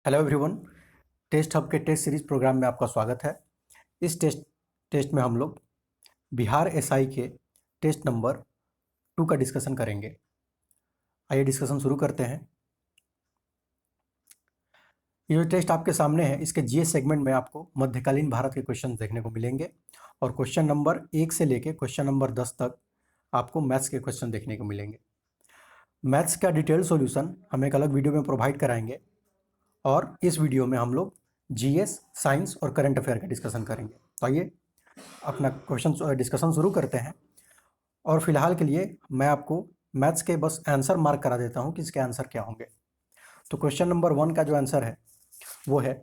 Hello everyone. Test hub के test series program में आपका स्वागत है। इस टेस्ट में हम लोग बिहार एसआई के टेस्ट नंबर 2 का डिस्कशन करेंगे। आइए डिस्कशन शुरू करते हैं। ये जो टेस्ट आपके सामने है, इसके जीएस सेगमेंट में आपको मध्यकालीन भारत के क्वेश्चन देखने को मिलेंगे और क्वेश्चन नंबर 1 से लेके क्वेश्चन नंबर 10 तक आपको मैथ्स के क्वेश्चन देखने को मिलेंगे। मैथ्स का डिटेल सॉल्यूशन हम एक अलग वीडियो में प्रोवाइड कराएंगे और इस वीडियो में हम लोग जीएस, साइंस और करंट अफेयर का डिस्कशन करेंगे। तो आइए अपना क्वेश्चन डिस्कशन शुरू करते हैं। और फिलहाल के लिए मैं आपको मैथ्स के बस आंसर मार्क करा देता हूं कि इसके आंसर क्या होंगे। तो क्वेश्चन नंबर 1 का जो आंसर है वो है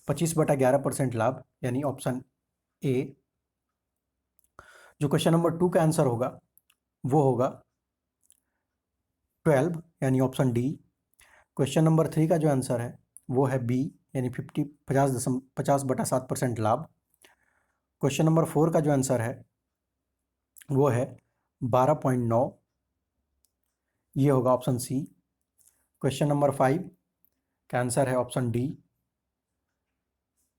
25/11% लाभ, यानी ऑप्शन ए। जो क्वेश्चन नंबर 2 का आंसर होगा वो होगा 12, यानी ऑप्शन डी। क्वेश्चन नंबर 3 का जो आंसर है वो है बी, यानी 50/7% लाभ। क्वेश्चन नंबर 4 का जो आंसर है वो है 12.9, ये होगा ऑप्शन सी। क्वेश्चन नंबर 5 का आंसर है ऑप्शन डी।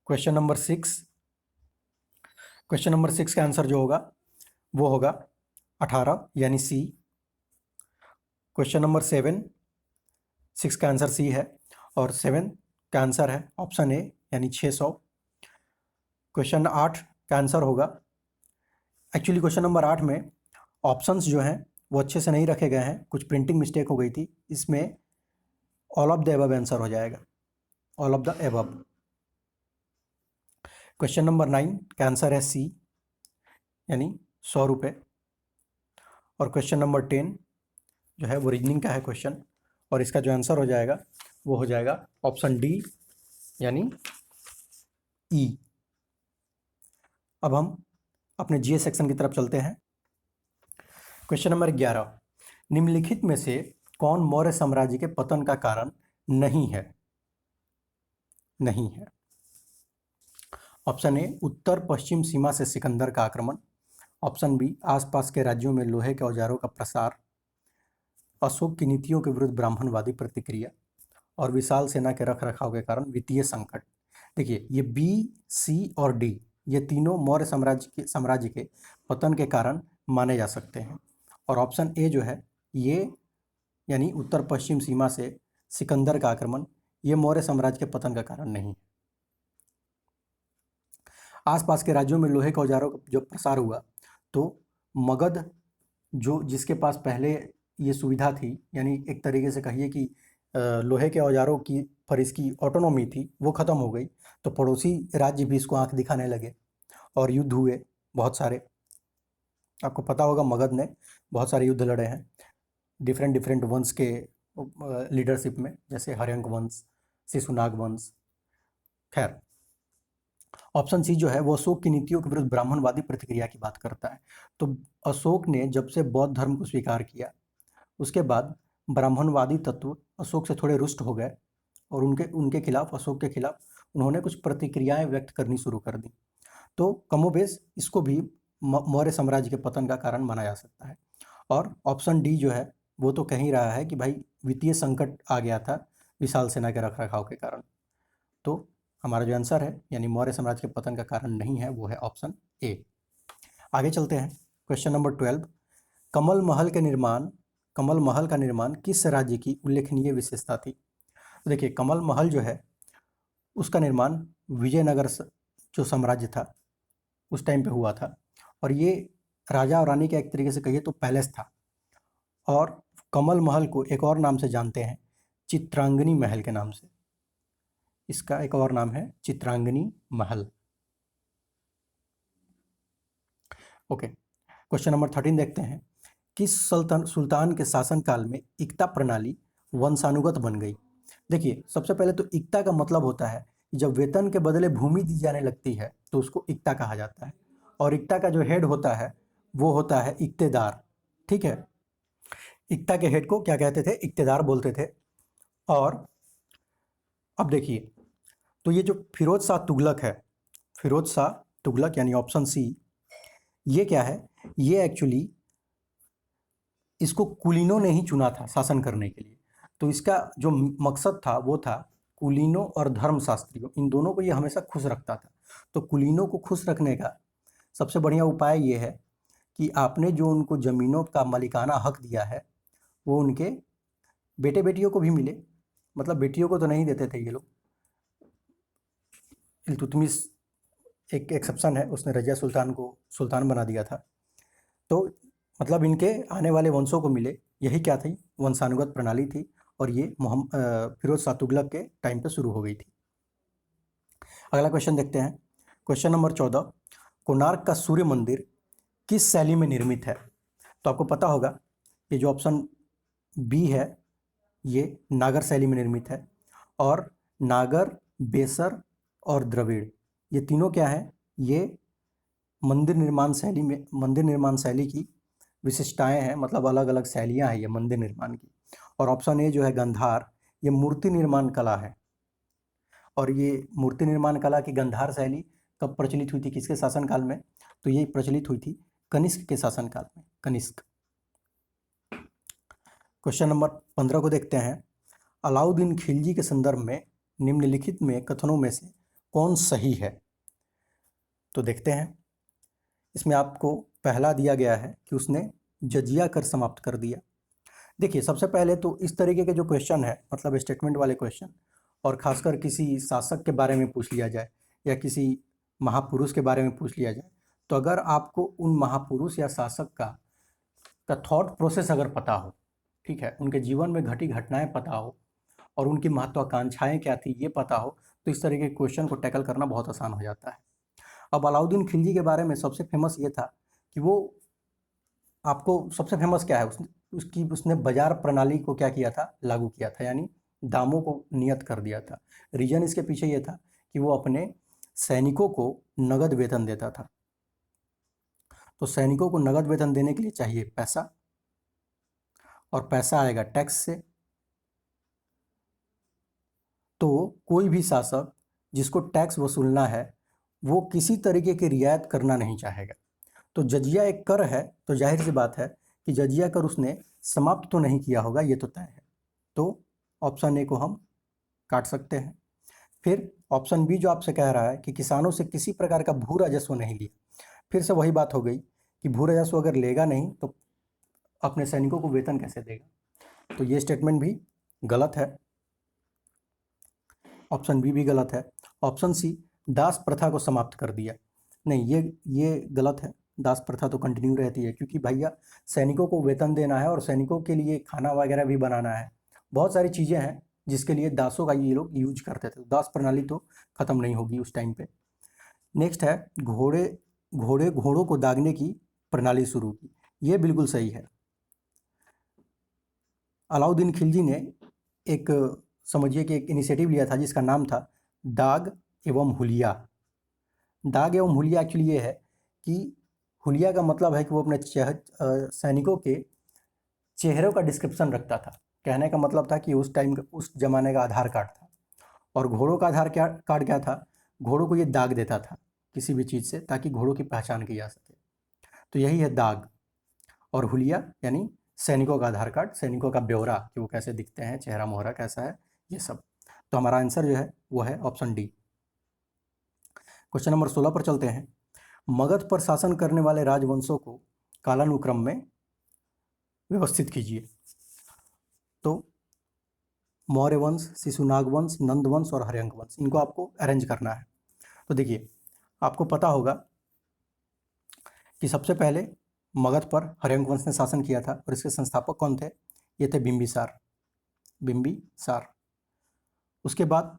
क्वेश्चन नंबर 6 का आंसर जो होगा वो होगा 18, यानी सी। क्वेश्चन नंबर 6 का आंसर सी है और 7 का आंसर है ऑप्शन ए, यानी 600। क्वेश्चन 8 का आंसर होगा, एक्चुअली क्वेश्चन नंबर 8 में ऑप्शंस जो हैं वो अच्छे से नहीं रखे गए हैं, कुछ प्रिंटिंग मिस्टेक हो गई थी। इसमें all of the above answer हो जाएगा, all of the above. Question number 9 का आंसर है सी, यानी 100 रुपये। और क्वेश्चन नंबर 10 जो है वो रीजनिंग का है क्वेश्चन, और इसका जो आंसर हो जाएगा वो हो जाएगा ऑप्शन डी, यानी ई। अब हम अपने जीएस सेक्शन की तरफ चलते हैं। क्वेश्चन नंबर 11, निम्नलिखित में से कौन मौर्य साम्राज्य के पतन का कारण नहीं है? ऑप्शन ए, उत्तर पश्चिम सीमा से सिकंदर का आक्रमण। ऑप्शन बी, आसपास के राज्यों में लोहे के औजारों का प्रसार। अशोक की नीतियों के विरुद्ध ब्राह्मणवादी प्रतिक्रिया। और विशाल सेना के रख रखाव के कारण वित्तीय संकट। देखिए, ये बी, सी और डी, ये तीनों मौर्य साम्राज्य के पतन के कारण माने जा सकते हैं। और ऑप्शन ए जो है ये, यानी उत्तर पश्चिम सीमा से सिकंदर का आक्रमण, ये मौर्य साम्राज्य के पतन का कारण नहीं। आसपास के राज्यों में लोहे के औजारों का जो प्रसार हुआ, तो मगध जो जिसके पास पहले ये सुविधा थी, यानी एक तरीके से कहिए कि लोहे के औजारों की पर इसकी ऑटोनॉमी थी, वो ख़त्म हो गई। तो पड़ोसी राज्य भी इसको आंख दिखाने लगे और युद्ध हुए बहुत सारे। आपको पता होगा मगध ने बहुत सारे युद्ध लड़े हैं डिफरेंट वंश के लीडरशिप में, जैसे हर्यंक वंश, शिशुनाग वंश। खैर, ऑप्शन सी जो है वो अशोक की नीतियों के विरुद्ध ब्राह्मणवादी प्रतिक्रिया की बात करता है। तो अशोक ने जब से बौद्ध धर्म को स्वीकार किया, उसके बाद ब्राह्मणवादी तत्व अशोक से थोड़े रुष्ट हो गए और उनके खिलाफ, अशोक के खिलाफ उन्होंने कुछ प्रतिक्रियाएं व्यक्त करनी शुरू कर दी। तो कमोबेश इसको भी मौर्य साम्राज्य के पतन का कारण माना जा सकता है। और ऑप्शन डी जो है वो तो कह ही रहा है कि भाई वित्तीय संकट आ गया था विशाल सेना के रख रखाव के कारण। तो हमारा जो आंसर है, यानी मौर्य साम्राज्य के पतन का कारण नहीं है, वो है ऑप्शन ए। आगे चलते हैं। क्वेश्चन नंबर 12, कमल महल का निर्माण किस राज्य की उल्लेखनीय विशेषता थी? तो देखिए, कमल महल जो है उसका निर्माण विजयनगर जो साम्राज्य था उस टाइम पे हुआ था, और ये राजा और रानी का एक तरीके से कहिए तो पैलेस था। और कमल महल को एक और नाम से जानते हैं, चित्रांगनी महल के नाम से। इसका एक और नाम है चित्रांगनी महल। ओके, क्वेश्चन नंबर 13 देखते हैं। किस सुल्तान के शासनकाल में इक्ता प्रणाली वंशानुगत बन गई? देखिए, सबसे पहले तो इक्ता का मतलब होता है जब वेतन के बदले भूमि दी जाने लगती है तो उसको इक्ता कहा जाता है। और इक्ता का जो हेड होता है वो होता है इक्तेदार। ठीक है, इक्ता के हेड को क्या कहते थे? इक्तेदार बोलते थे। और अब देखिए, तो ये जो फिरोज शाह तुगलक है, फिरोज शाह तुगलक यानी ऑप्शन सी, ये क्या है? ये एक्चुअली इसको कुलीनों ने ही चुना था शासन करने के लिए। तो इसका जो मकसद था वो था कुलीनों और धर्मशास्त्रियों, इन दोनों को ये हमेशा खुश रखता था। तो कुलीनों को खुश रखने का सबसे बढ़िया उपाय ये है कि आपने जो उनको ज़मीनों का मालिकाना हक दिया है वो उनके बेटे बेटियों को भी मिले। मतलब बेटियों को तो नहीं देते थे ये लोग, इल्तुतमिश एक एक्सेप्शन है, उसने रजिया सुल्तान को सुल्तान बना दिया था। तो मतलब इनके आने वाले वंशों को मिले, यही क्या थी, वंशानुगत प्रणाली थी, और ये फिरोज शाह तुगलक के टाइम पे शुरू हो गई थी। अगला क्वेश्चन देखते हैं, क्वेश्चन नंबर 14, कोणार्क का सूर्य मंदिर किस शैली में निर्मित है? तो आपको पता होगा ये जो ऑप्शन बी है ये नागर शैली में निर्मित है, और नागर, बेसर और द्रविड़ ये तीनों क्या है, ये मंदिर निर्माण शैली की विशिष्टताएं हैं, मतलब अलग अलग शैलियां हैं ये मंदिर निर्माण की। और ऑप्शन ए जो है गंधार, ये मूर्ति निर्माण कला है। और ये मूर्ति निर्माण कला की गंधार शैली कब प्रचलित हुई थी, किसके शासनकाल में? तो ये प्रचलित हुई थी कनिष्क के शासनकाल में, कनिष्क। क्वेश्चन नंबर 15 को देखते हैं, अलाउद्दीन खिलजी के संदर्भ में निम्नलिखित में कथनों में से कौन सही है? तो देखते हैं, इसमें आपको पहला दिया गया है कि उसने जजिया कर समाप्त कर दिया। देखिए सबसे पहले तो इस तरीके के जो क्वेश्चन है, मतलब स्टेटमेंट वाले क्वेश्चन, और खासकर किसी शासक के बारे में पूछ लिया जाए या किसी महापुरुष के बारे में पूछ लिया जाए, तो अगर आपको उन महापुरुष या शासक का थॉट प्रोसेस अगर पता हो, ठीक है, उनके जीवन में घटी घटनाएं पता हो और उनकी महत्वाकांक्षाएं क्या थी ये पता हो, तो इस तरीके के क्वेश्चन को टैकल करना बहुत आसान हो जाता है। अब अलाउद्दीन खिलजी के बारे में सबसे फेमस ये था कि वो, आपको सबसे फेमस क्या है, उसने बाजार प्रणाली को क्या किया था, लागू किया था, यानी दामों को नियत कर दिया था। रीजन इसके पीछे ये था कि वो अपने सैनिकों को नगद वेतन देता था। तो सैनिकों को नगद वेतन देने के लिए चाहिए पैसा, और पैसा आएगा टैक्स से। तो कोई भी शासक जिसको टैक्स वसूलना है वो किसी तरीके की रियायत करना नहीं चाहेगा। तो जजिया एक कर है, तो जाहिर सी बात है कि जजिया कर उसने समाप्त तो नहीं किया होगा, ये तो तय है। तो ऑप्शन ए को हम काट सकते हैं। फिर ऑप्शन बी जो आपसे कह रहा है कि किसानों से किसी प्रकार का भू राजस्व नहीं लिया, फिर से वही बात हो गई कि भू राजस्व अगर लेगा नहीं तो अपने सैनिकों को वेतन कैसे देगा? तो ये स्टेटमेंट भी गलत है, ऑप्शन बी भी गलत है। ऑप्शन सी, दास प्रथा को समाप्त कर दिया, नहीं, ये गलत है। दास प्रथा तो कंटिन्यू रहती है, क्योंकि भैया सैनिकों को वेतन देना है और सैनिकों के लिए खाना वगैरह भी बनाना है, बहुत सारी चीज़ें हैं जिसके लिए दासों का ये लोग यूज करते थे। दास प्रणाली तो ख़त्म नहीं होगी उस टाइम पे। नेक्स्ट है घोड़ों को दागने की प्रणाली शुरू की, ये बिल्कुल सही है। अलाउद्दीन खिलजी ने एक, समझिए कि एक इनिशिएटिव लिया था जिसका नाम था दाग एवं हुलिया। दाग एवं हुलिया एक्चुअली ये है कि हुलिया का मतलब है कि वो अपने सैनिकों के चेहरों का डिस्क्रिप्शन रखता था। कहने का मतलब था कि उस टाइम उस जमाने का आधार कार्ड था। और घोड़ों का कार्ड क्या था, घोड़ों को ये दाग देता था किसी भी चीज़ से, ताकि घोड़ों की पहचान की जा सके। तो यही है दाग। और हुलिया यानी सैनिकों का आधार कार्ड, सैनिकों का ब्यौरा कि वो कैसे दिखते हैं, चेहरा मोहरा कैसा है, ये सब। तो हमारा आंसर जो है वो है ऑप्शन डी। क्वेश्चन नंबर 16 पर चलते हैं, मगध पर शासन करने वाले राजवंशों को कालानुक्रम में व्यवस्थित कीजिए। तो मौर्य वंश, शिशुनाग वंश, नंद वंश और हर्यंक वंश, इनको आपको अरेंज करना है। तो देखिए आपको पता होगा कि सबसे पहले मगध पर हर्यंक वंश ने शासन किया था, और इसके संस्थापक कौन थे? ये थे बिंबिसार। उसके बाद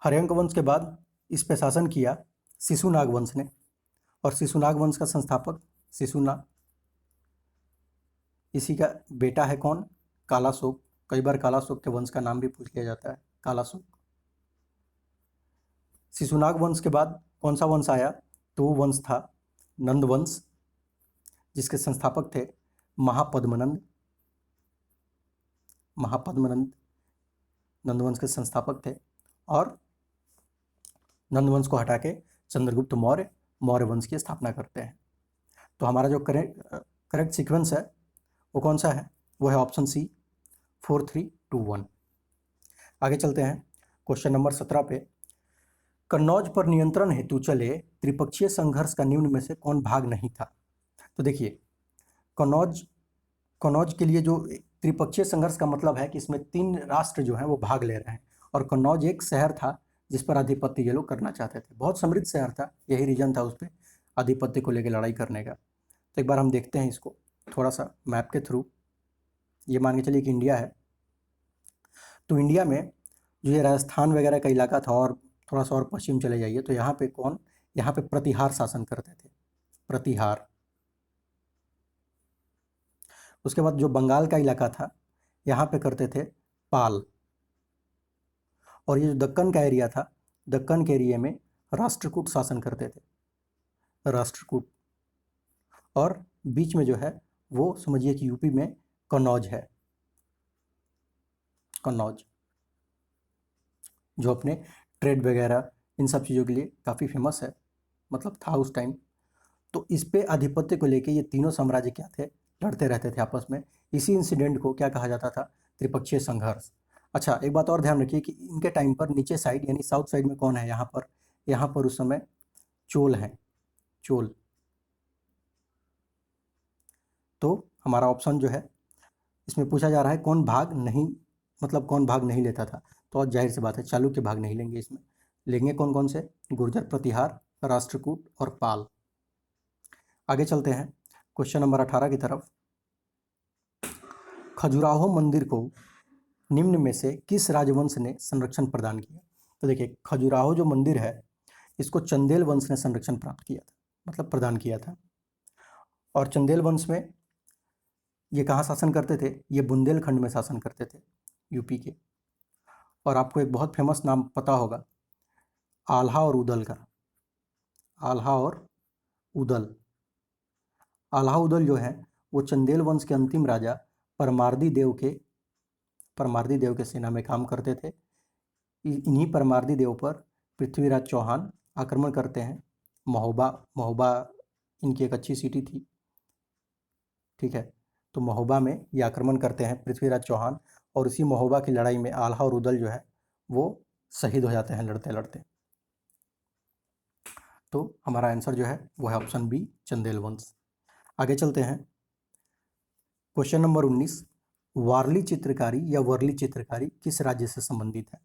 हर्यंक वंश के बाद इस पर शासन किया शिशुनाग वंश ने, और शिशुनाग वंश का संस्थापक शिशुनाग, इसी का बेटा है कौन? कालाशोक। कई बार कालाशोक के वंश का नाम भी पूछ लिया जाता है, कालाशोक। शिशुनाग वंश के बाद कौन सा वंश आया? तो वो वंश था नंद वंश, जिसके संस्थापक थे महापद्मनंद। नंदवंश के संस्थापक थे, और नंदवंश को हटा के चंद्रगुप्त मौर्य वंश की स्थापना करते हैं। तो हमारा जो करेक्ट सीक्वेंस है वो कौन सा है? वो है ऑप्शन सी, 4 3 2 1। आगे चलते हैं क्वेश्चन नंबर 17 पे। कन्नौज पर नियंत्रण हेतु चले त्रिपक्षीय संघर्ष का निम्न में से कौन भाग नहीं था? तो देखिए, कन्नौज कन्नौज के लिए जो त्रिपक्षीय संघर्ष का मतलब है कि इसमें 3 राष्ट्र जो हैं वो भाग ले रहे हैं, और कन्नौज एक शहर था जिस पर आधिपत्य ये लोग करना चाहते थे। बहुत समृद्ध शहर था, यही रीजन था उस पर आधिपत्य को लेकर लड़ाई करने का। तो एक बार हम देखते हैं इसको थोड़ा सा मैप के थ्रू। ये मान के चलिए कि इंडिया है, तो इंडिया में जो ये राजस्थान वगैरह का इलाका था, और थोड़ा सा और पश्चिम चले जाइए तो यहाँ पे यहाँ पे प्रतिहार शासन करते थे, प्रतिहार। उसके बाद जो बंगाल का इलाका था यहाँ पे करते थे पाल, और ये जो दक्कन का एरिया था, दक्कन के एरिया में राष्ट्रकूट शासन करते थे, राष्ट्रकूट। और बीच में जो है वो समझिए कि यूपी में कन्नौज है, कन्नौज जो अपने ट्रेड वगैरह इन सब चीज़ों के लिए काफ़ी फेमस है, मतलब था उस टाइम। तो इस पे आधिपत्य को लेके ये तीनों साम्राज्य क्या थे, लड़ते रहते थे आपस में। इसी इंसिडेंट को क्या कहा जाता था, त्रिपक्षीय संघर्ष। अच्छा, एक बात और ध्यान रखिए कि इनके टाइम पर नीचे साइड यानी साउथ साइड में कौन है, यहाँ पर उस समय चोल हैं, चोल। तो हमारा ऑप्शन जो है इसमें पूछा जा रहा है कौन भाग नहीं, मतलब कौन भाग नहीं लेता था। तो और जाहिर सी बात है चालुक्य भाग नहीं लेंगे इसमें। लेंगे कौन कौन से, गुर्जर, प्रतिहार, राष्ट्रकूट और पाल। आगे चलते हैं क्वेश्चन नंबर 18 की तरफ। खजुराहो मंदिर को निम्न में से किस राजवंश ने संरक्षण प्रदान किया? तो देखिए, खजुराहो जो मंदिर है इसको चंदेल वंश ने संरक्षण प्राप्त किया था, मतलब प्रदान किया था। और चंदेल वंश में ये कहाँ शासन करते थे, ये बुंदेलखंड में शासन करते थे, यूपी के। और आपको एक बहुत फेमस नाम पता होगा, आल्हा और उदल का, आल्हा और उदल। आल्हा उदल जो है वो चंदेल वंश के अंतिम राजा परमार्दी देव के सेना में काम करते थे। इन्हीं परमार्दी देव पर पृथ्वीराज चौहान आक्रमण करते हैं। महोबा महोबा इनकी एक अच्छी सिटी थी, ठीक है। तो महोबा में ये आक्रमण करते हैं पृथ्वीराज चौहान, और इसी महोबा की लड़ाई में आल्हा और उदल जो है वो शहीद हो जाते हैं लड़ते लड़ते। तो हमारा आंसर जो है वो है ऑप्शन बी, चंदेल वंश। आगे चलते हैं क्वेश्चन नंबर 19। वारली चित्रकारी या वर्ली चित्रकारी किस राज्य से संबंधित है?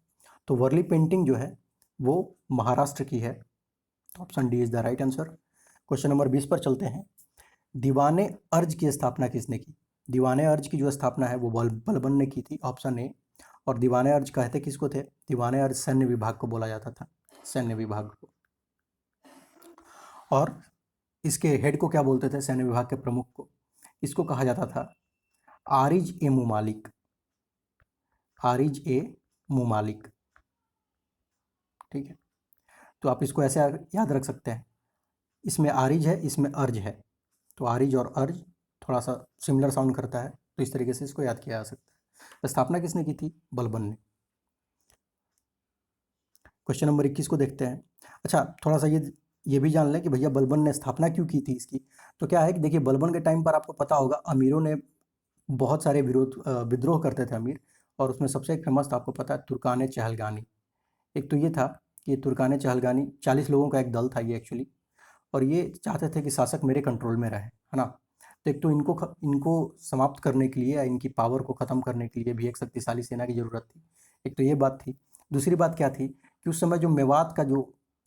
तो वर्ली पेंटिंग जो है वो महाराष्ट्र की है, तो option D is the right answer. Question number 20 पर चलते हैं। दीवाने अर्ज की स्थापना किसने की? दीवाने अर्ज की जो स्थापना है वो बलबन ने की थी, ऑप्शन ए। और दीवाने अर्ज कहते किसको थे? दीवाने अर्ज सैन्य विभाग को बोला जाता था, सैन्य विभाग को। और इसके हेड को क्या बोलते थे, सैन्य विभाग के प्रमुख को? इसको कहा जाता था आरिज ए मुमालिक, आरिज ए मुमालिक, ठीक है। तो आप इसको ऐसे याद रख सकते हैं, इसमें आरिज है, इसमें अर्ज है, तो आरिज और अर्ज थोड़ा सा सिमिलर साउंड करता है, तो इस तरीके से इसको याद किया जा सकता है। स्थापना किसने की थी? बलबन ने। क्वेश्चन नंबर 21 को देखते हैं। अच्छा, थोड़ा सा ये भी जान लें कि भैया बलबन ने स्थापना क्यों की थी इसकी। तो क्या है कि देखिए, बलबन के टाइम पर आपको पता होगा अमीरों ने बहुत सारे विद्रोह करते थे अमीर, और उसमें सबसे एक फेमस था, आपको पता है, तुर्कान चहलगानी। एक तो ये था कि तुर्कान चहलगानी 40 लोगों का एक दल था ये एक्चुअली, और ये चाहते थे कि शासक मेरे कंट्रोल में रहे, है ना। तो एक तो इनको समाप्त करने के लिए या इनकी पावर को ख़त्म करने के लिए भी एक शक्तिशाली सेना की ज़रूरत थी। एक तो ये बात थी। दूसरी बात क्या थी कि उस समय जो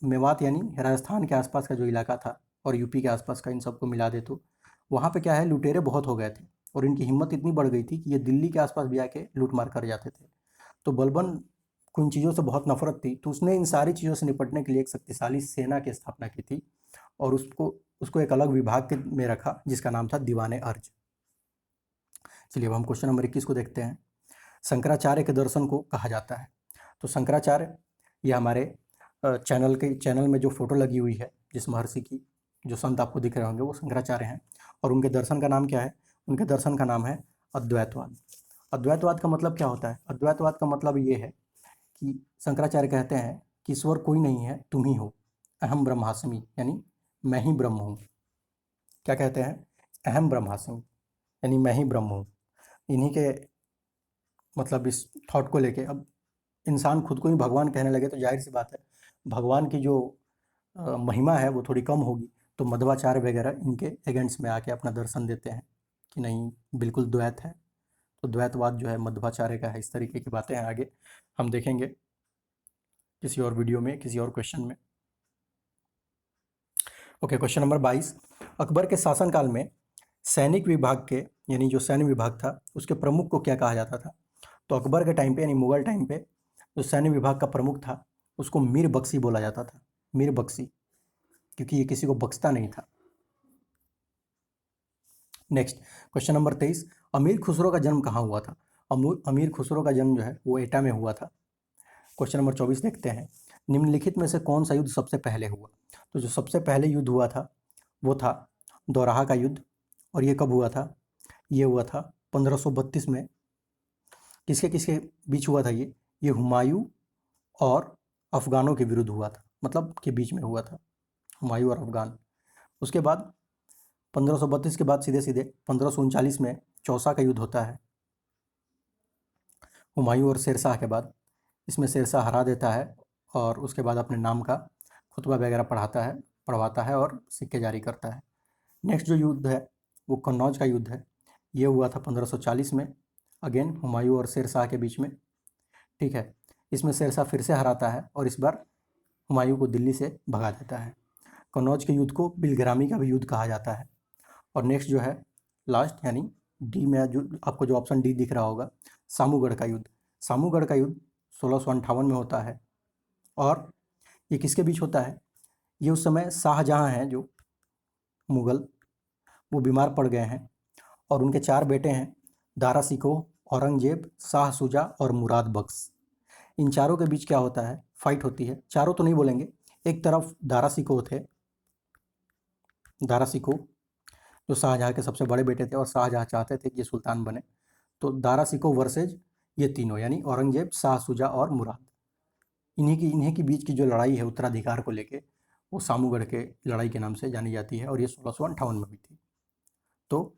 मेवात यानी राजस्थान के आसपास का जो इलाका था, और यूपी के आसपास का, इन सबको मिला दे तो वहाँ पे क्या है, लुटेरे बहुत हो गए थे, और इनकी हिम्मत इतनी बढ़ गई थी कि ये दिल्ली के आसपास भी आके लूट मार कर जाते थे। तो बलबन को इन चीज़ों से बहुत नफरत थी, तो उसने इन सारी चीज़ों से निपटने के लिए एक शक्तिशाली सेना की स्थापना की थी, और उसको उसको एक अलग विभाग के में रखा जिसका नाम था दीवाने अर्ज। चलिए अब हम क्वेश्चन नंबर 21 को देखते हैं। शंकराचार्य के दर्शन को कहा जाता है। तो शंकराचार्य, ये हमारे चैनल में जो फोटो लगी हुई है जिस महर्षि की, जो संत आपको दिख रहे होंगे, वो शंकराचार्य हैं, और उनके दर्शन का नाम क्या है? उनके दर्शन का नाम है अद्वैतवाद। अद्वैतवाद का मतलब क्या होता है? अद्वैतवाद का मतलब ये है कि शंकराचार्य कहते हैं कि ईश्वर कोई नहीं है, तुम ही हो, अहम ब्रह्मास्मि, यानी मैं ही ब्रह्म हूँ। क्या कहते हैं? अहम ब्रह्मास्मि, यानी मैं ही ब्रह्म हूँ। इन्हीं के मतलब इस थॉट को लेके अब इंसान खुद को ही भगवान कहने लगे तो जाहिर सी बात है भगवान की जो महिमा है वो थोड़ी कम होगी। तो मध्वाचार्य वगैरह इनके अगेंस्ट में आके अपना दर्शन देते हैं कि नहीं बिल्कुल द्वैत है। तो द्वैतवाद जो है मध्वाचार्य का है। इस तरीके की बातें हैं, आगे हम देखेंगे किसी और वीडियो में, किसी और क्वेश्चन में। Okay, question number 22। अकबर के शासनकाल में सैनिक विभाग के, यानी जो सैन्य विभाग था उसके प्रमुख को क्या कहा जाता था? तो अकबर के टाइम पे यानी मुगल टाइम पे जो सैन्य विभाग का प्रमुख था उसको मीर बख्शी बोला जाता था। मीर बख्शी, क्योंकि ये किसी को बख्शता नहीं था। Next, question number 23। अमीर खुसरो का जन्म कहाँ हुआ था? अमीर खुसरो का जन्म जो है वो एटा में हुआ था। क्वेश्चन नंबर 24 देखते हैं। निम्नलिखित में से कौन सा युद्ध सबसे पहले हुआ? तो जो सबसे पहले युद्ध हुआ था वो था दोराहा का युद्ध। और ये कब हुआ था? ये हुआ था 1532 में। किसके किसके बीच हुआ था ये हुमायूं और अफगानों के विरुद्ध हुआ था, मतलब के बीच में हुआ था, हुमायूं और अफगान। उसके बाद 1532 के बाद सीधे सीधे 1539 में चौसा का युद्ध होता है हुमायूं और शेरशाह के बाद। इसमें शेरशाह हरा देता है और उसके बाद अपने नाम का खुतबा वगैरह पढ़वाता है और सिक्के जारी करता है। नेक्स्ट जो युद्ध है वो कन्नौज का युद्ध है। ये हुआ था 1540 में, अगेन हुमायूं और शेरशाह के बीच में। ठीक है, इसमें शेरशाह फिर से हराता है और इस बार हुमायूं को दिल्ली से भगा देता है। कन्नौज के युद्ध को बिलग्रामी का भी युद्ध कहा जाता है। और नेक्स्ट जो है लास्ट, यानी डी में जो आपको जो ऑप्शन डी दिख रहा होगा, सामूगढ़ का युद्ध। सामूगढ़ का युद्ध 1658 में होता है। और ये किसके बीच होता है? ये उस समय शाहजहाँ हैं जो मुग़ल, वो बीमार पड़ गए हैं और उनके 4 बेटे हैं, दारा शिकोह, औरंगजेब, शाह शुजा और मुराद बख्श। इन चारों के बीच क्या होता है? फाइट होती है। चारों तो नहीं बोलेंगे, एक तरफ दारा शिकोह थे, दारा शिकोह जो शाहजहाँ के सबसे बड़े बेटे थे और शाहजहाँ चाहते थे कि ये सुल्तान बने। तो दारा शिकोह वर्सेज ये तीनों, यानी औरंगजेब, शाह शुजा और मुराद। इन्हीं की बीच की जो लड़ाई है उत्तराधिकार को लेके, वो सामूगढ़ के लड़ाई के नाम से जानी जाती है और ये 1658 में हुई थी। तो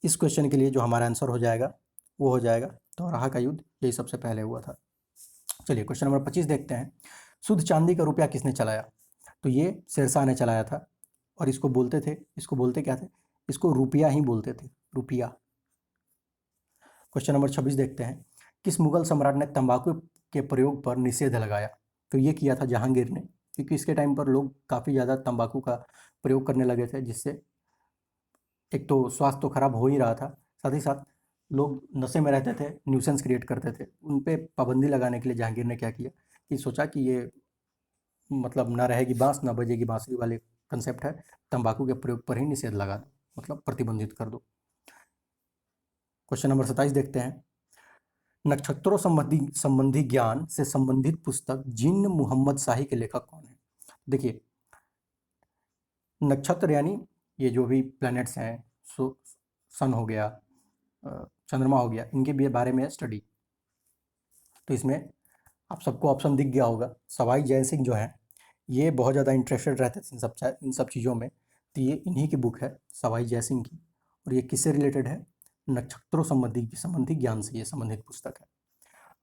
इस क्वेश्चन के लिए जो हमारा आंसर हो जाएगा वो हो जाएगा दोराहा का युद्ध, यही सबसे पहले हुआ था। चलिए क्वेश्चन नंबर 25 देखते हैं। शुद्ध चांदी का रुपया किसने चलाया? तो ये शेरशाह ने चलाया था। और इसको बोलते क्या थे? इसको रुपया ही बोलते थे, रुपया। क्वेश्चन नंबर 26 देखते हैं। किस मुगल सम्राट ने तंबाकू के प्रयोग पर निषेध लगाया? तो ये किया था जहांगीर ने, क्योंकि इसके टाइम पर लोग काफ़ी ज़्यादा तंबाकू का प्रयोग करने लगे थे, जिससे एक तो स्वास्थ्य तो खराब हो ही रहा था, साथ ही साथ लोग नशे में रहते थे, न्यूसेंस क्रिएट करते थे। उन पे पाबंदी लगाने के लिए जहांगीर ने क्या किया कि सोचा कि ये मतलब ना रहेगी बाँस ना बजेगी बाँसुरी वाले कंसेप्ट है, तंबाकू के प्रयोग पर ही निषेध लगा दो, मतलब प्रतिबंधित कर दो। क्वेश्चन नंबर 27 देखते हैं। नक्षत्रों संबंधी ज्ञान से संबंधित पुस्तक जिन्न मुहम्मद शाही के लेखक कौन है? देखिए, नक्षत्र यानी ये जो भी प्लैनेट्स हैं, सन हो गया, चंद्रमा हो गया, इनके भी बारे में स्टडी। तो इसमें आप सबको ऑप्शन दिख गया होगा, सवाई जय सिंह जो है ये बहुत ज़्यादा इंटरेस्टेड रहते थे इन सब चीज़ों में। तो ये इन्हीं की बुक है, सवाई जय सिंह की। और ये किससे रिलेटेड है? नक्षत्रों संबंधी ज्ञान से ये संबंधित पुस्तक है।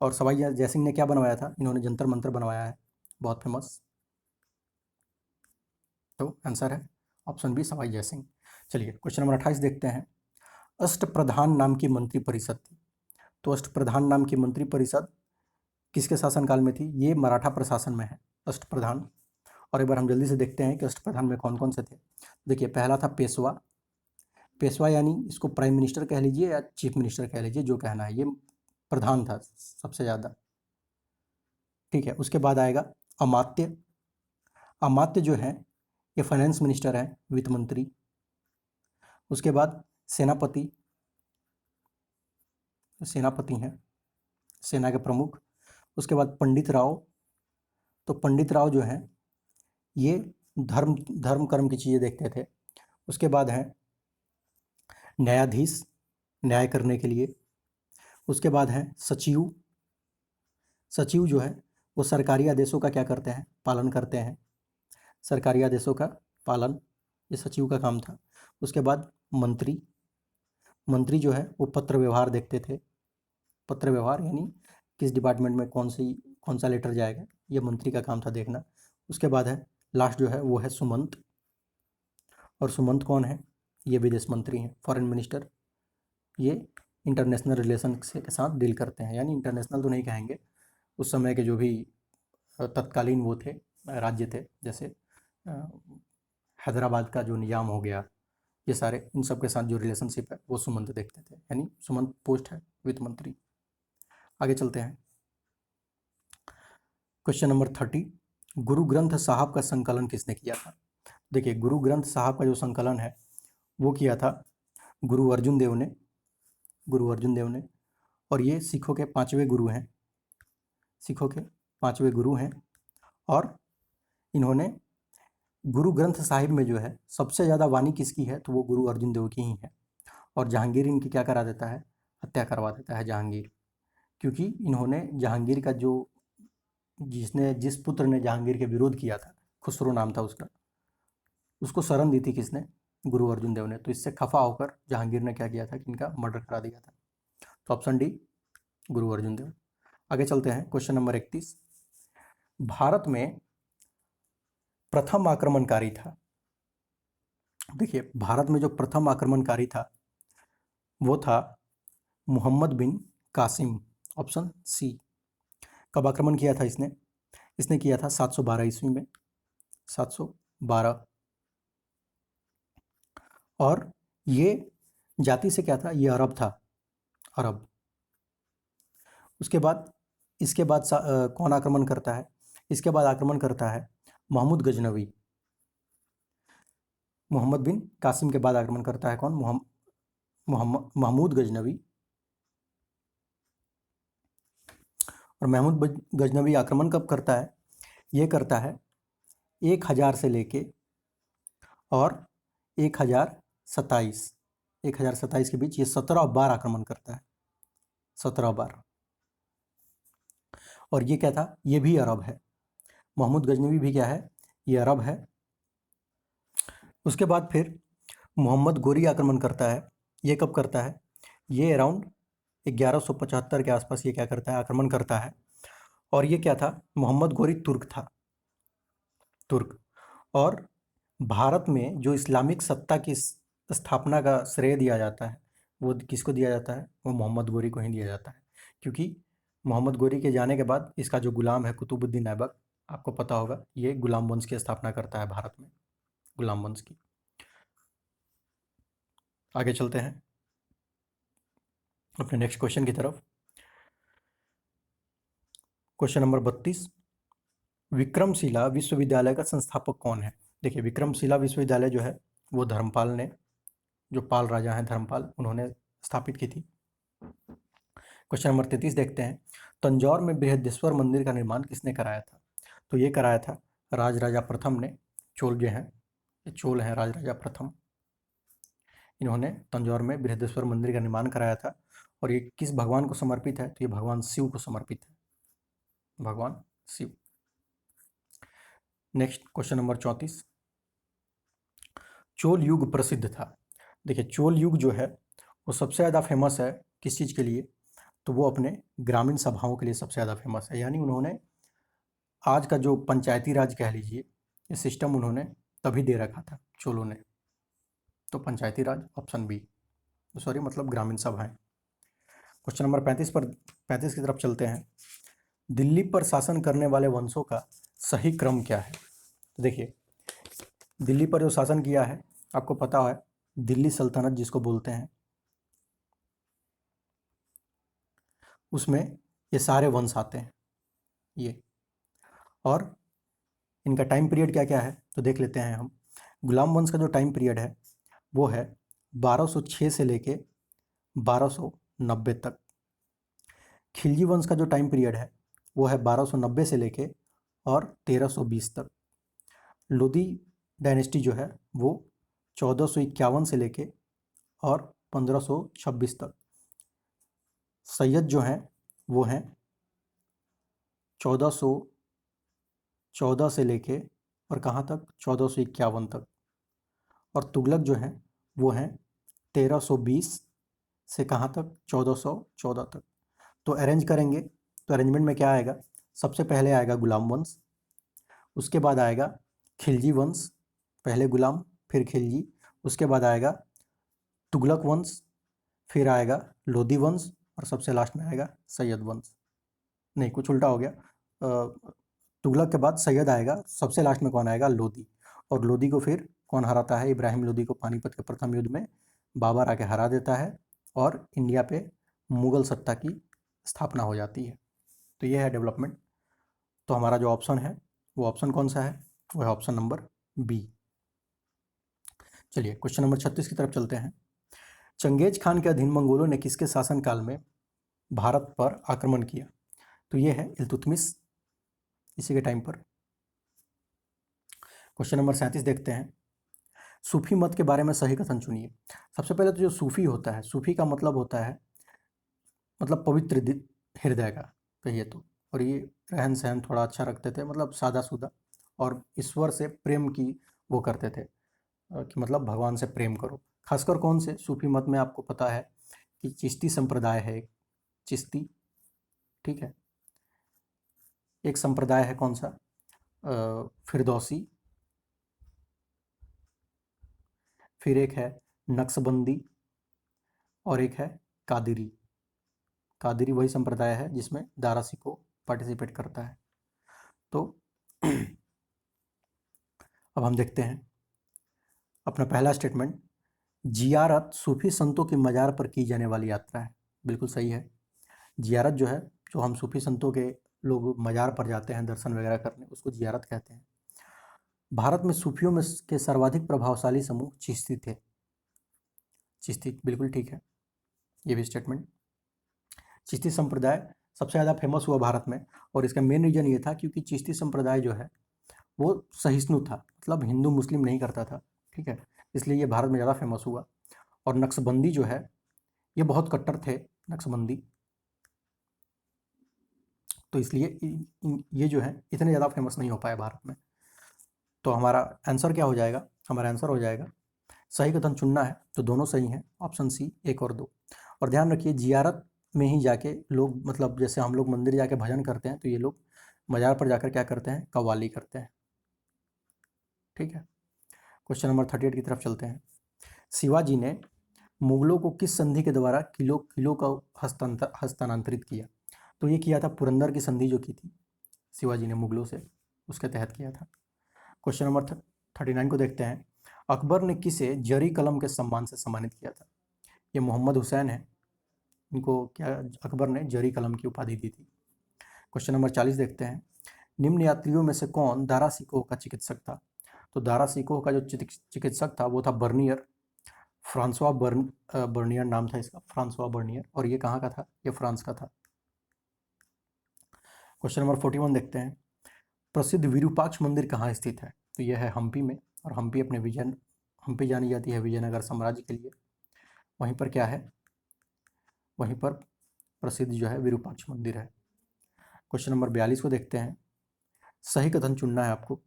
और सवाई जय सिंह ने क्या बनवाया था? इन्होंने जंतर मंतर बनवाया है, बहुत फेमस। तो आंसर है ऑप्शन बी, सवाई जय सिंह। चलिए क्वेश्चन नंबर 28 देखते हैं। अष्टप्रधान नाम की मंत्रिपरिषद थी। तो अष्टप्रधान नाम की मंत्रिपरिषद किसके शासनकाल में थी? ये मराठा प्रशासन में है अष्टप्रधान। और एक बार हम जल्दी से देखते हैं कि अष्टप्रधान में कौन कौन से थे। देखिए, पहला था पेशवा। पेशवा यानी इसको प्राइम मिनिस्टर कह लीजिए या चीफ मिनिस्टर कह लीजिए, जो कहना है, ये प्रधान था सबसे ज़्यादा। ठीक है, उसके बाद आएगा अमात्य। अमात्य जो है ये फाइनेंस मिनिस्टर है, वित्त मंत्री। उसके बाद सेनापति, सेनापति हैं, सेना के प्रमुख। उसके बाद पंडित राव। तो पंडित राव जो हैं ये धर्म कर्म की चीज़ें देखते थे। उसके बाद हैं न्यायाधीश, न्याय करने के लिए। उसके बाद हैं सचिव। सचिव जो है वो सरकारी आदेशों का क्या करते हैं? पालन करते हैं। सरकारी आदेशों का पालन ये सचिव का काम था। उसके बाद मंत्री। मंत्री जो है वो पत्र व्यवहार देखते थे। पत्र व्यवहार यानी किस डिपार्टमेंट में कौन सा लेटर जाएगा, ये मंत्री का काम था देखना। उसके बाद है लास्ट जो है वो है सुमंत, और सुमंत कौन है, ये विदेश मंत्री हैं, फॉरेन मिनिस्टर। ये इंटरनेशनल रिलेशन के साथ डील करते हैं, यानी इंटरनेशनल तो नहीं कहेंगे, उस समय के जो भी तत्कालीन वो थे राज्य थे, जैसे हैदराबाद का जो निज़ाम हो गया, ये सारे इन सब के साथ जो रिलेशनशिप है वो सुमंत देखते थे, यानी सुमंत पोस्ट है वित्त मंत्री। आगे चलते हैं, क्वेश्चन नंबर 30, गुरु ग्रंथ साहब का संकलन किसने किया था। देखिए, गुरु ग्रंथ साहब का जो संकलन है वो किया था गुरु अर्जुन देव ने, गुरु अर्जुन देव ने। और ये सिखों के 5वें गुरु हैं, सिखों के 5वें गुरु हैं। और इन्होंने गुरु ग्रंथ साहिब में जो है सबसे ज़्यादा वाणी किसकी है, तो वो गुरु अर्जुन देव की ही है। और जहांगीर इनकी क्या करा देता है, हत्या करवा देता है जहांगीर, क्योंकि इन्होंने जहांगीर का जो जिस पुत्र ने जहांगीर के विरोध किया था, खुसरो नाम था उसका, उसको शरण दी थी किसने, गुरु अर्जुन देव ने। तो इससे खफा होकर जहांगीर ने क्या किया था कि इनका मर्डर करा दिया था। तो ऑप्शन डी गुरु अर्जुन देव। आगे चलते हैं, क्वेश्चन नंबर 31, भारत में प्रथम आक्रमणकारी था। देखिए, भारत में जो प्रथम आक्रमणकारी था वो था मोहम्मद बिन कासिम, ऑप्शन सी। कब आक्रमण किया था इसने, इसने किया था 712 ईस्वी में, 712। और ये जाति से क्या था, ये अरब था, अरब। उसके बाद इसके बाद कौन आक्रमण करता है, इसके बाद आक्रमण करता है महमूद गजनवी। मोहम्मद बिन कासिम के बाद आक्रमण करता है कौन, महमूद गजनवी। और महमूद गजनवी आक्रमण कब करता है, ये करता है 1000 से लेके और 1027 के बीच, ये 17 बार आक्रमण करता है, 17 बार। और ये क्या था, ये भी अरब है, महमूद गजनवी भी क्या है, ये अरब है। उसके बाद फिर मोहम्मद गोरी आक्रमण करता है, ये कब करता है, ये अराउंड 1175 के आसपास ये क्या करता है, आक्रमण करता है। और ये क्या था, मोहम्मद गोरी तुर्क था, तुर्क। और भारत में जो इस्लामिक सत्ता की स्थापना का श्रेय दिया जाता है वो किसको दिया जाता है, वो मोहम्मद गोरी को ही दिया जाता है, क्योंकि मोहम्मद गोरी के जाने के बाद इसका जो गुलाम है कुतुबुद्दीन ऐबक, आपको पता होगा, ये गुलाम वंश की स्थापना करता है भारत में, गुलाम वंश की। आगे चलते हैं अपने नेक्स्ट क्वेश्चन की तरफ। क्वेश्चन नंबर 32, विक्रमशिला विश्वविद्यालय का संस्थापक कौन है। देखिए, विक्रमशिला विश्वविद्यालय जो है वो धर्मपाल ने, जो पाल राजा हैं धर्मपाल, उन्होंने स्थापित की थी। क्वेश्चन नंबर 33 देखते हैं, तंजौर में बृहदेश्वर मंदिर का निर्माण किसने कराया था। तो ये कराया था राजराजा प्रथम ने, चोल जो हैं, ये चोल हैं राजराजा प्रथम, इन्होंने तंजौर में बृहदेश्वर मंदिर का निर्माण कराया था। और ये किस भगवान को समर्पित है, तो ये भगवान शिव को समर्पित है, भगवान Shiva. Next question number 34, Chola युग प्रसिद्ध था। देखिए, चोल युग जो है वो सबसे ज़्यादा फेमस है किस चीज़ के लिए, तो वो अपने ग्रामीण सभाओं के लिए सबसे ज़्यादा फेमस है। यानी उन्होंने आज का जो पंचायती राज कह लीजिए, ये सिस्टम उन्होंने तभी दे रखा था चोलों ने। तो पंचायती राज, ऑप्शन बी, सॉरी मतलब ग्रामीण सभाएं। क्वेश्चन नंबर 35 की तरफ चलते हैं, दिल्ली पर शासन करने वाले वंशों का सही क्रम क्या है। तो देखिए, दिल्ली पर जो शासन किया है आपको पता है, दिल्ली सल्तनत जिसको बोलते हैं, उसमें ये सारे वंश आते हैं ये। और इनका टाइम पीरियड क्या क्या है तो देख लेते हैं हम। गुलाम वंश का जो टाइम पीरियड है वो है 1206 से लेके 1290 तक। खिलजी वंश का जो टाइम पीरियड है वो है 1290 से लेके और 1320 तक। लोधी डायनेस्टी जो है वो 1451 से लेके और 1526 तक। सैयद जो हैं वो हैं 1414 से लेके और कहाँ तक, 1451 तक। और तुगलक जो हैं वो हैं 1320 से कहाँ तक, 1414 तक। तो अरेंज करेंगे तो अरेंजमेंट में क्या आएगा, सबसे पहले आएगा गुलाम वंश, उसके बाद आएगा खिलजी वंश, पहले गुलाम फिर खिलजी, उसके बाद आएगा तुगलक वंश, फिर आएगा लोधी वंश और सबसे लास्ट में आएगा सैयद वंश। नहीं, कुछ उल्टा हो गया, तुगलक के बाद सैयद आएगा, सबसे लास्ट में कौन आएगा, लोधी। और लोधी को फिर कौन हराता है, इब्राहिम लोधी को पानीपत के प्रथम युद्ध में बाबर आके हरा देता है और इंडिया पे मुगल सत्ता की स्थापना हो जाती है। तो ये है डेवलपमेंट। तो हमारा जो ऑप्शन है वो ऑप्शन कौन सा है, वो है ऑप्शन नंबर बी। चलिए क्वेश्चन नंबर 36 की तरफ चलते हैं। चंगेज खान के अधीन मंगोलों ने किसके शासनकाल में भारत पर आक्रमण किया, तो ये है इल्तुतमिश, इसी के टाइम पर। क्वेश्चन नंबर 37 देखते हैं। सूफी मत के बारे में सही कथन चुनिए। सबसे पहले तो जो सूफी होता है, सूफी का मतलब होता है मतलब पवित्र हृदय का कहिए तो, और ये रहन सहन थोड़ा अच्छा रखते थे, मतलब सादा सूदा, और ईश्वर से प्रेम की वो करते थे कि मतलब भगवान से प्रेम करो। खासकर कौन से सूफी मत में आपको पता है कि चिश्ती संप्रदाय है, चिश्ती, ठीक है। एक संप्रदाय है कौन सा, फिरदौसी, फिर एक है नक्शबंदी और एक है कादिरी। कादिरी वही संप्रदाय है जिसमें दारा सिकोह पार्टिसिपेट करता है। तो अब हम देखते हैं अपना पहला स्टेटमेंट। जियारत सूफी संतों की मज़ार पर की जाने वाली यात्रा है, बिल्कुल सही है। जियारत जो है, जो हम सूफी संतों के लोग मज़ार पर जाते हैं दर्शन वगैरह करने, उसको जियारत कहते हैं। भारत में सूफियों में के सर्वाधिक प्रभावशाली समूह चिश्ती थे, चिश्ती बिल्कुल ठीक है, ये भी स्टेटमेंट। चिश्ती संप्रदाय सबसे ज़्यादा फेमस हुआ भारत में, और इसका मेन रीज़न ये था क्योंकि चिश्ती संप्रदाय जो है वो सहिष्णु था, मतलब हिंदू मुस्लिम नहीं करता था, ठीक है, इसलिए ये भारत में ज़्यादा फेमस हुआ। और नक्शबंदी जो है ये बहुत कट्टर थे नक्शबंदी, तो इसलिए ये जो है इतने ज़्यादा फेमस नहीं हो पाए भारत में। तो हमारा आंसर क्या हो जाएगा, हमारा आंसर हो जाएगा, सही कथन चुनना है तो दोनों सही हैं, ऑप्शन सी 1 और 2। और ध्यान रखिए जियारत में ही जाके लोग, मतलब जैसे हम लोग मंदिर जाके भजन करते हैं, तो ये लोग मज़ार पर जाकर क्या करते हैं, कव्वाली करते हैं, ठीक है। क्वेश्चन नंबर 38 की तरफ चलते हैं। शिवाजी ने मुगलों को किस संधि के द्वारा किलों का हस्तांतरित किया, तो ये किया था पुरंदर की संधि जो की थी शिवाजी ने मुगलों से, उसके तहत किया था। क्वेश्चन नंबर 39 को देखते हैं। अकबर ने किसे जरी कलम के सम्मान से सम्मानित किया था, ये मोहम्मद हुसैन है, इनको क्या अकबर ने जरी कलम की उपाधि दी थी। क्वेश्चन नंबर 40 देखते हैं। निम्न यात्रियों में से कौन दारा सिकोह का चिकित्सक था, तो दारा सिकोह का जो चिकित्सक था वो था बर्नियर, फ्रांसवा बर्नियर नाम था इसका, फ्रांसवा बर्नियर, और ये कहाँ का था, ये फ्रांस का था। क्वेश्चन नंबर 41 देखते हैं। प्रसिद्ध विरूपाक्ष मंदिर कहाँ स्थित है, तो यह है हम्पी में, और हम्पी अपने हम्पी जानी जाती है विजयनगर साम्राज्य के लिए। वहीं पर क्या है, वहीं पर प्रसिद्ध जो है विरूपाक्ष मंदिर है। क्वेश्चन नंबर 42 को देखते हैं। सही कथन चुनना है आपको।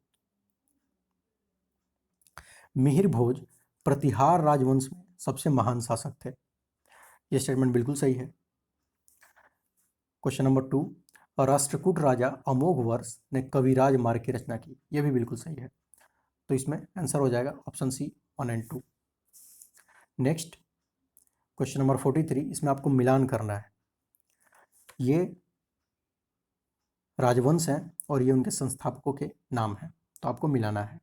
मिहिर भोज प्रतिहार राजवंश में सबसे महान शासक थे, ये स्टेटमेंट बिल्कुल सही है। क्वेश्चन नंबर 2, राष्ट्रकूट राजा अमोघ वर्ष ने कविराज मार्ग की रचना की, यह भी बिल्कुल सही है। तो इसमें आंसर हो जाएगा ऑप्शन सी 1 और 2। नेक्स्ट क्वेश्चन नंबर 43, इसमें आपको मिलान करना है। ये राजवंश हैं और ये उनके संस्थापकों के नाम हैं, तो आपको मिलाना है।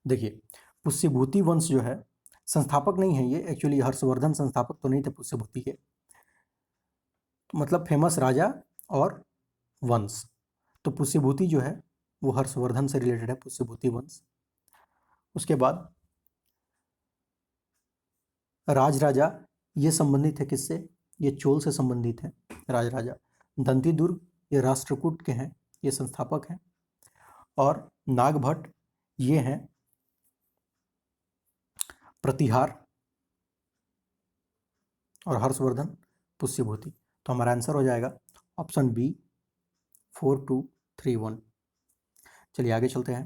देखिए पुष्यभूति वंश जो है संस्थापक नहीं है, ये एक्चुअली हर्षवर्धन संस्थापक तो नहीं थे पुष्यभूति के, मतलब फेमस राजा और वंश। तो पुष्यभूति जो है वो हर्षवर्धन से रिलेटेड है, पुष्यभूति वंश। उसके बाद राजराजा ये संबंधित है किससे, ये चोल से संबंधित है राजराजा। दंतीदुर्ग ये राष्ट्रकूट के हैं, ये संस्थापक हैं। और नागभट्ट ये हैं प्रतिहार, और हर्षवर्धन पुष्यभूति। तो हमारा आंसर हो जाएगा ऑप्शन बी 4231। चलिए आगे चलते हैं।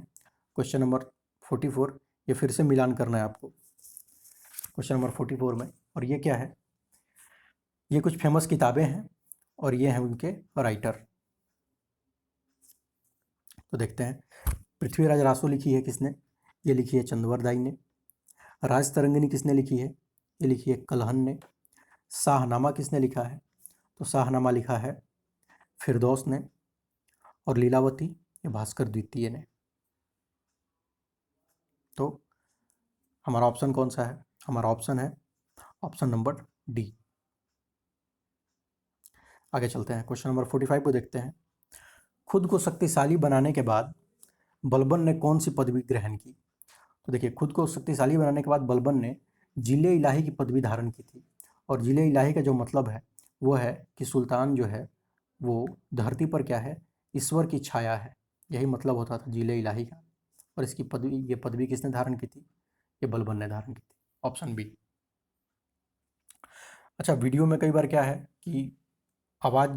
क्वेश्चन नंबर 44, ये फिर से मिलान करना है आपको क्वेश्चन नंबर 44 में। और ये क्या है, ये कुछ फेमस किताबें हैं और ये हैं उनके राइटर। तो देखते हैं, पृथ्वीराज रासो लिखी है किसने? ये लिखी है चंद्रवरदाई ने। राज तरंगिनी किसने लिखी है? ये लिखी है कलहन ने। शाहनामा किसने लिखा है? तो शाहनामा लिखा है फिरदौस ने। और लीलावती ये भास्कर द्वितीय ने। तो हमारा ऑप्शन कौन सा है? हमारा ऑप्शन है ऑप्शन नंबर डी। आगे चलते हैं, क्वेश्चन नंबर 45 को देखते हैं। खुद को शक्तिशाली बनाने के बाद बलबन ने कौन सी पदवी ग्रहण की? तो देखिए, खुद को शक्तिशाली बनाने के बाद बलबन ने जिले इलाही की पदवी धारण की थी। और जिले इलाही का जो मतलब है वो है कि सुल्तान जो है वो धरती पर क्या है? ईश्वर की छाया है। यही मतलब होता था जिले इलाही का। और इसकी पदवी, ये पदवी किसने धारण की थी? ये बलबन ने धारण की थी। Option B. अच्छा, वीडियो में कई बार क्या है कि आवाज़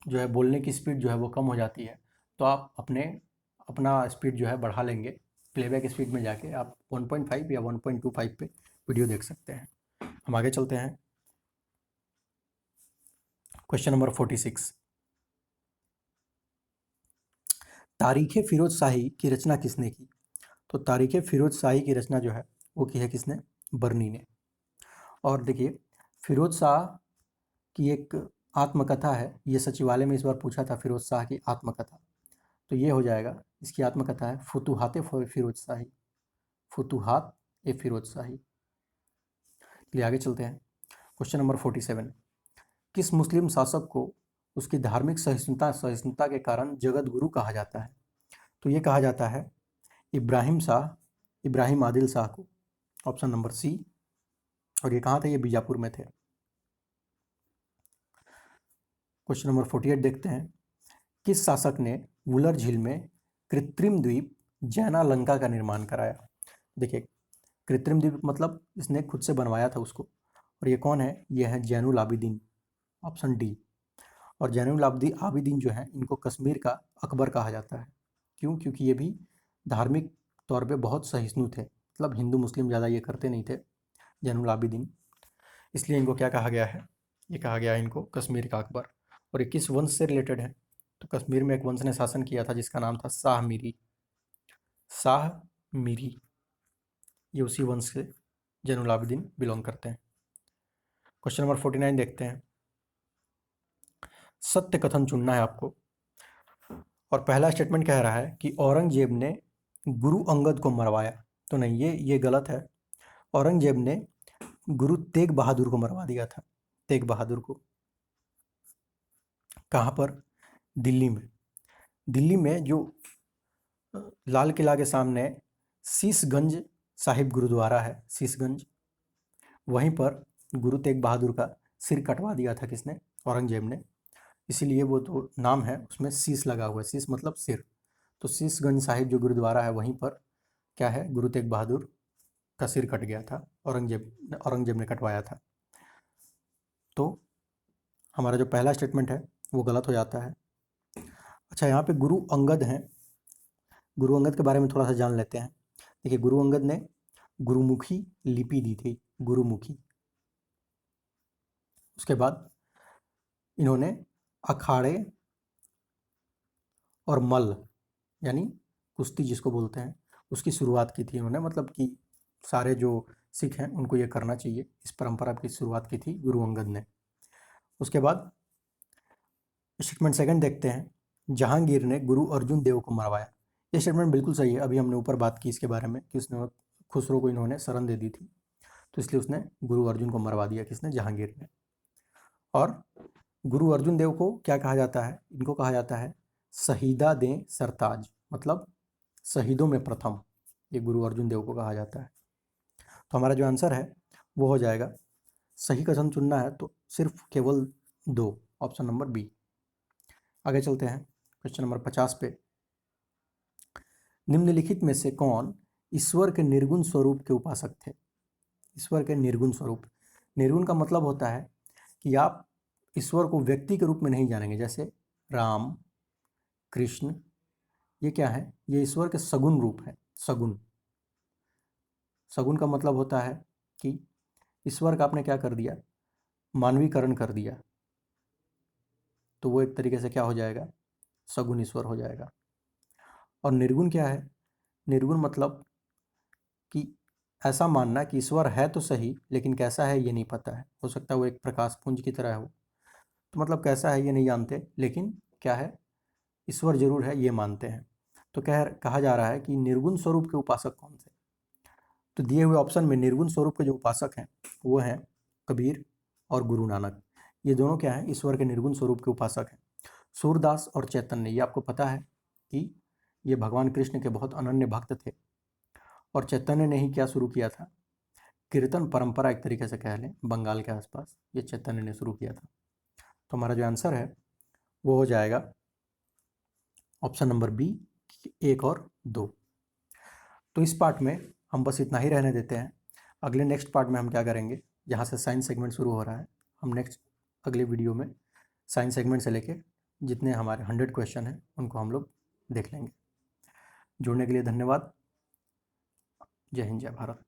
जो है, बोलने की स्पीड जो है वो कम हो जाती है। तो आप अपना स्पीड जो है बढ़ा लेंगे। प्लेबैक स्पीड में जाके आप 1.5 या 1.25 पे वीडियो देख सकते हैं। हम आगे चलते हैं, क्वेश्चन नंबर 46। तारीख़ फिरोज शाही की रचना किसने की? तो तारीख़ फिरोज शाही की रचना जो है वो की है किसने? बर्नी ने। और देखिए, फिरोज शाह की एक आत्मकथा है, ये सचिवालय में इस बार पूछा था, फिरोज शाह की आत्मकथा। तो ये हो जाएगा, इसकी आत्मकथा है फुतुहात फिरोज शाही। फुतुहात ए फिरोज शाही। चलिए आगे चलते हैं, क्वेश्चन नंबर 47। किस मुस्लिम शासक को उसकी धार्मिक सहिष्णुता के कारण जगत गुरु कहा जाता है? तो ये कहा जाता है इब्राहिम आदिल शाह को। Option number C. और ये कहाँ थे? ये बीजापुर में थे। क्वेश्चन नंबर 48 देखते हैं। किस शासक ने वुलर झील में कृत्रिम द्वीप जैना लंका का निर्माण कराया? देखिए, कृत्रिम द्वीप मतलब इसने खुद से बनवाया था उसको। और ये कौन है? ये है जैनुल आबिदीन। Option D. और जैनुल आबिदीन जो है, इनको कश्मीर का अकबर कहा जाता है। क्यों? क्योंकि ये भी धार्मिक तौर पे बहुत सहिष्णु थे, मतलब हिंदू मुस्लिम ज़्यादा ये करते नहीं थे, जैनुल आबिदीन। इसलिए इनको क्या कहा गया है? ये कहा गया है इनको कश्मीर का अकबर। और ये किस वंश से रिलेटेड है? तो कश्मीर में एक वंश ने शासन किया था जिसका नाम था शाह मीरी। शाह मीरी, ये उसी वंश से जैनुल आबिदीन बिलोंग करते हैं। क्वेश्चन नंबर 49 देखते हैं। सत्य कथन चुनना है आपको। और पहला स्टेटमेंट कह रहा है कि औरंगजेब ने गुरु अंगद को मरवाया। तो नहीं, ये गलत है। औरंगजेब ने गुरु तेग बहादुर को मरवा दिया था। तेग बहादुर को। कहाँ पर? दिल्ली में। दिल्ली में जो लाल किला के सामने शीशगंज साहिब गुरुद्वारा है, शीशगंज, वहीं पर गुरु तेग बहादुर का सिर कटवा दिया था किसने? औरंगजेब ने। इसीलिए वो तो नाम है उसमें शीश लगा हुआ है, शीश मतलब सिर। तो शीशगंज साहिब जो गुरुद्वारा है वहीं पर क्या है? गुरु तेग बहादुर का सिर कट गया था, औरंगजेब ने कटवाया था। तो हमारा जो पहला स्टेटमेंट है वो गलत हो जाता है। अच्छा, यहाँ पे गुरु अंगद हैं। गुरु अंगद के बारे में थोड़ा सा जान लेते हैं। देखिए, गुरु अंगद ने गुरुमुखी लिपि दी थी, गुरुमुखी। उसके बाद इन्होंने अखाड़े और मल्ल यानी कुश्ती जिसको बोलते हैं, उसकी शुरुआत की थी इन्होंने। मतलब कि सारे जो सिख हैं उनको ये करना चाहिए, इस परंपरा की शुरुआत की थी गुरु अंगद ने। उसके बाद स्टेटमेंट सेकंड देखते हैं। जहांगीर ने गुरु अर्जुन देव को मरवाया। ये स्टेटमेंट बिल्कुल सही है। अभी हमने ऊपर बात की इसके बारे में कि उसने खुसरो को इन्होंने शरण दे दी थी, तो इसलिए उसने गुरु अर्जुन को मरवा दिया। किसने? जहांगीर ने। और गुरु अर्जुन देव को क्या कहा जाता है? इनको कहा जाता है शहीदा दे सरताज, मतलब शहीदों में प्रथम, ये गुरु अर्जुन देव को कहा जाता है। तो हमारा जो आंसर है वो हो जाएगा, सही कथन चुनना है तो सिर्फ केवल 2, ऑप्शन नंबर बी। आगे चलते हैं, क्वेश्चन नंबर 50 पे। निम्नलिखित में से कौन ईश्वर के निर्गुण स्वरूप के उपासक थे? ईश्वर के निर्गुण स्वरूप। निर्गुण का मतलब होता है कि आप ईश्वर को व्यक्ति के रूप में नहीं जानेंगे। जैसे राम, कृष्ण, ये क्या है? ये ईश्वर के सगुण रूप है। सगुण। सगुण का मतलब होता है कि ईश्वर का आपने क्या कर दिया? मानवीकरण कर दिया। तो वो एक तरीके से क्या हो जाएगा, सगुण ईश्वर हो जाएगा। और निर्गुण क्या है, निर्गुण मतलब कि ऐसा मानना कि ईश्वर है तो सही लेकिन कैसा है ये नहीं पता है। हो सकता है वो एक प्रकाश पुंज की तरह हो, तो मतलब कैसा है ये नहीं जानते, लेकिन क्या है, ईश्वर जरूर है ये मानते हैं। तो कहा जा रहा है कि निर्गुण स्वरूप के उपासक कौन से। तो दिए हुए ऑप्शन में निर्गुण स्वरूप के जो उपासक हैं वो हैं कबीर और गुरु नानक। ये दोनों क्या है, ईश्वर के निर्गुण स्वरूप के उपासक हैं। सूरदास और चैतन्य, ये आपको पता है कि ये भगवान कृष्ण के बहुत अनन्य भक्त थे। और चैतन्य ने ही क्या शुरू किया था, कीर्तन परंपरा एक तरीके से कह लें, बंगाल के आसपास ये चैतन्य ने शुरू किया था। तो हमारा जो आंसर है वो हो जाएगा ऑप्शन नंबर बी, 1 और 2। तो इस पार्ट में हम बस इतना ही रहने देते हैं। अगले नेक्स्ट पार्ट में हम क्या करेंगे, जहाँ से साइंस सेगमेंट शुरू हो रहा है, हम नेक्स्ट अगले वीडियो में साइंस सेगमेंट से लेके जितने हमारे 100 क्वेश्चन हैं उनको हम लोग देख लेंगे। जुड़ने के लिए धन्यवाद। जय हिंद, जय भारत।